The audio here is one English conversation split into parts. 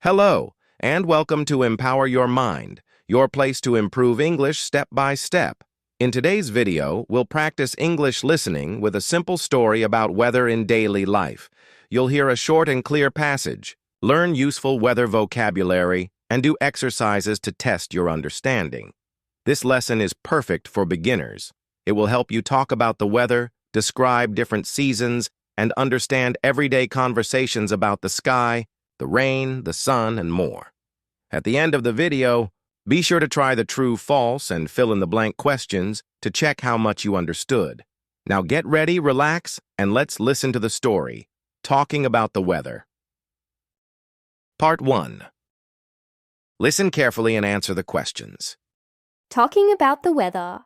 Hello, and welcome to Empower Your Mind, your place to improve English step by step. In today's video, we'll practice English listening with a simple story about weather in daily life. You'll hear a short and clear passage, learn useful weather vocabulary, and do exercises to test your understanding. This lesson is perfect for beginners. It will help you talk about the weather, describe different seasons, and understand everyday conversations about the sky, the rain, the sun, and more. At the end of the video, be sure to try the true, false, and fill-in-the-blank questions to check how much you understood. Now get ready, relax, and let's listen to the story, Talking About the Weather. Part 1. Listen carefully and answer the questions. Talking about the weather.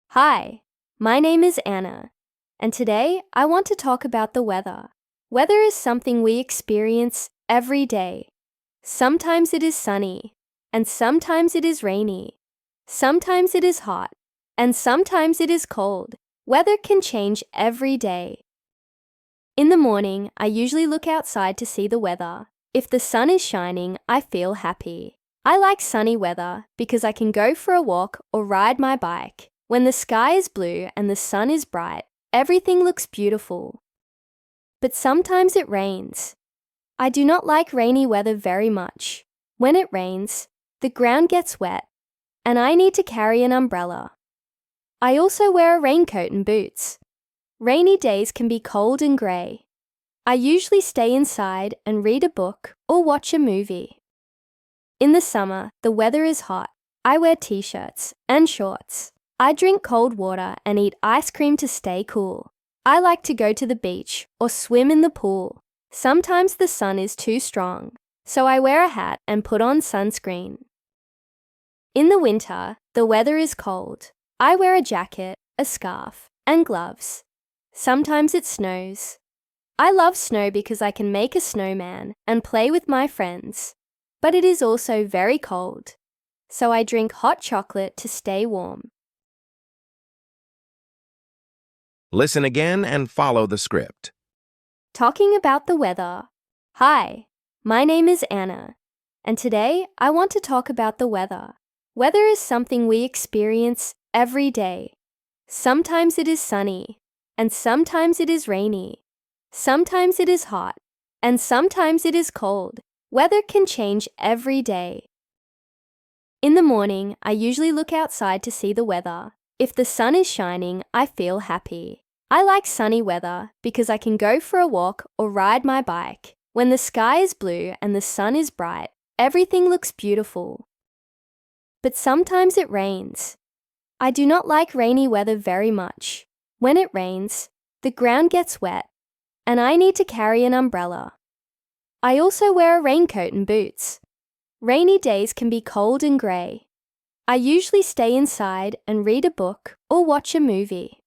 Hi, my name is Anna, and today I want to talk about the weather. Weather is something we experience every day. Sometimes it is sunny, and sometimes it is rainy. Sometimes it is hot, and sometimes it is cold. Weather can change every day. In the morning, I usually look outside to see the weather. If the sun is shining, I feel happy. I like sunny weather because I can go for a walk or ride my bike. When the sky is blue and the sun is bright, everything looks beautiful. But sometimes it rains. I do not like rainy weather very much. When it rains, the ground gets wet, and I need to carry an umbrella. I also wear a raincoat and boots. Rainy days can be cold and grey. I usually stay inside and read a book or watch a movie. In the summer, the weather is hot. I wear t-shirts and shorts. I drink cold water and eat ice cream to stay cool. I like to go to the beach or swim in the pool. Sometimes the sun is too strong, so I wear a hat and put on sunscreen. In the winter, the weather is cold. I wear a jacket, a scarf, and gloves. Sometimes it snows. I love snow because I can make a snowman and play with my friends. But it is also very cold, so I drink hot chocolate to stay warm. Listen again and follow the script. Talking about the weather. Hi, my name is Anna, and today I want to talk about the weather. Weather is something we experience every day. Sometimes it is sunny, and sometimes it is rainy. Sometimes it is hot, and sometimes it is cold. Weather can change every day. In the morning, I usually look outside to see the weather. If the sun is shining, I feel happy. I like sunny weather because I can go for a walk or ride my bike. When the sky is blue and the sun is bright, everything looks beautiful. But sometimes it rains. I do not like rainy weather very much. When it rains, the ground gets wet, and I need to carry an umbrella. I also wear a raincoat and boots. Rainy days can be cold and grey. I usually stay inside and read a book or watch a movie.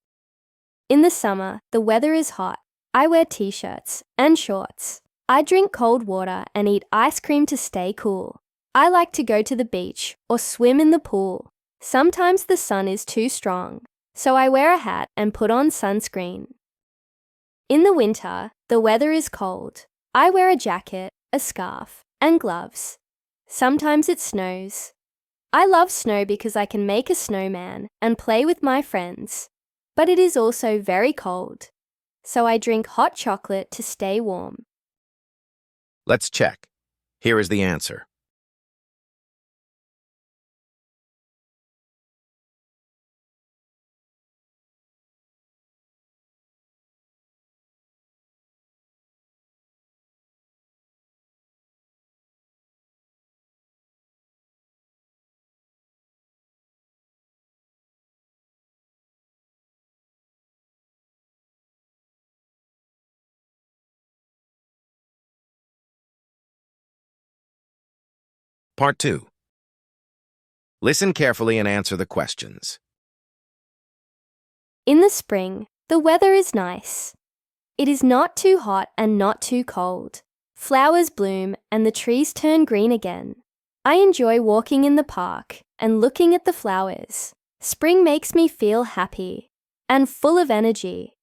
In the summer, the weather is hot. I wear t-shirts and shorts. I drink cold water and eat ice cream to stay cool. I like to go to the beach or swim in the pool. Sometimes the sun is too strong, so I wear a hat and put on sunscreen. In the winter, the weather is cold. I wear a jacket, a scarf, and gloves. Sometimes it snows. I love snow because I can make a snowman and play with my friends. But it is also very cold, so I drink hot chocolate to stay warm. Let's check. Here is the answer. Part 2. Listen carefully and answer the questions. In the spring, the weather is nice. It is not too hot and not too cold. Flowers bloom and the trees turn green again. I enjoy walking in the park and looking at the flowers. Spring makes me feel happy and full of energy.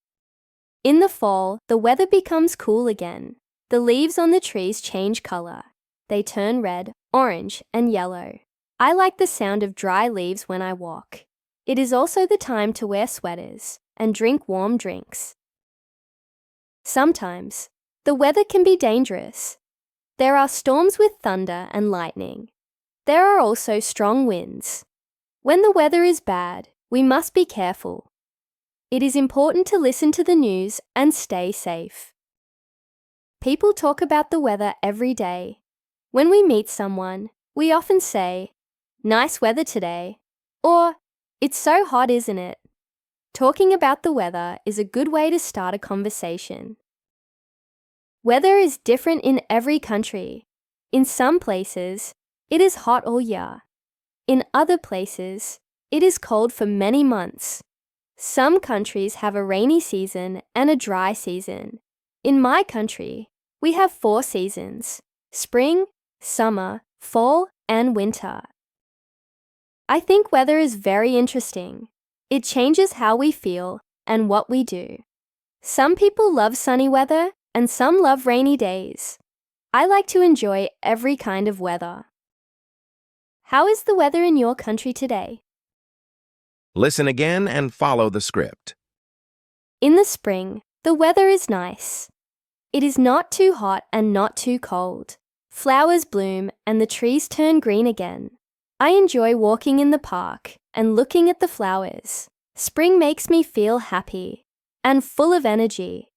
In the fall, the weather becomes cool again. The leaves on the trees change color, They turn red, orange, and yellow. I like the sound of dry leaves when I walk. It is also the time to wear sweaters and drink warm drinks. Sometimes, the weather can be dangerous. There are storms with thunder and lightning. There are also strong winds. When the weather is bad, we must be careful. It is important to listen to the news and stay safe. People talk about the weather every day. When we meet someone, we often say, "Nice weather today," or "It's so hot, isn't it?" Talking about the weather is a good way to start a conversation. Weather is different in every country. In some places, it is hot all year. In other places, it is cold for many months. Some countries have a rainy season and a dry season. In my country, we have 4 seasons: spring, summer, fall, and winter. I think weather is very interesting. It changes how we feel and what we do. Some people love sunny weather and some love rainy days. I like to enjoy every kind of weather. How is the weather in your country today? Listen again and follow the script. In the spring, the weather is nice. It is not too hot and not too cold. Flowers bloom and the trees turn green again. I enjoy walking in the park and looking at the flowers. Spring makes me feel happy and full of energy.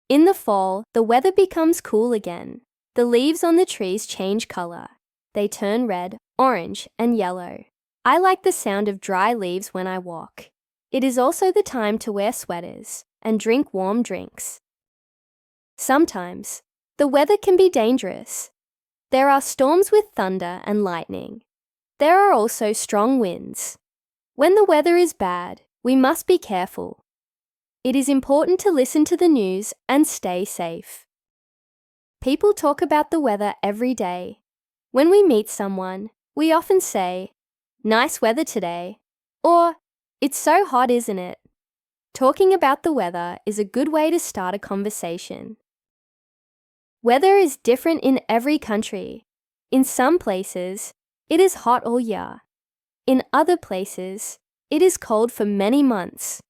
In the fall, the weather becomes cool again. The leaves on the trees change color. They turn red, orange, and yellow. I like the sound of dry leaves when I walk. It is also the time to wear sweaters and drink warm drinks. Sometimes, the weather can be dangerous. There are storms with thunder and lightning. There are also strong winds. When the weather is bad, we must be careful. It is important to listen to the news and stay safe. People talk about the weather every day. When we meet someone, we often say, "Nice weather today," or "It's so hot, isn't it?" Talking about the weather is a good way to start a conversation. Weather is different in every country. In some places, it is hot all year. In other places, it is cold for many months.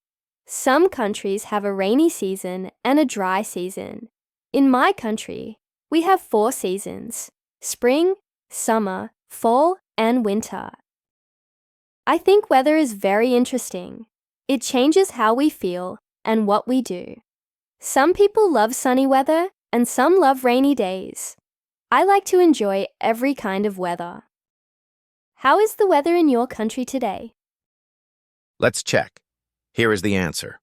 Some countries have a rainy season and a dry season. In my country, we have 4 seasons: spring, summer, fall, and winter. I think weather is very interesting. It changes how we feel and what we do. Some people love sunny weather and some love rainy days. I like to enjoy every kind of weather. How is the weather in your country today? Let's check. Here is the answer.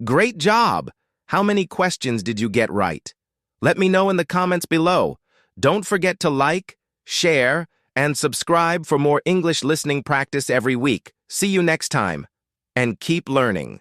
Great job! How many questions did you get right? Let me know in the comments below. Don't forget to like, share, and subscribe for more English listening practice every week. See you next time, and keep learning.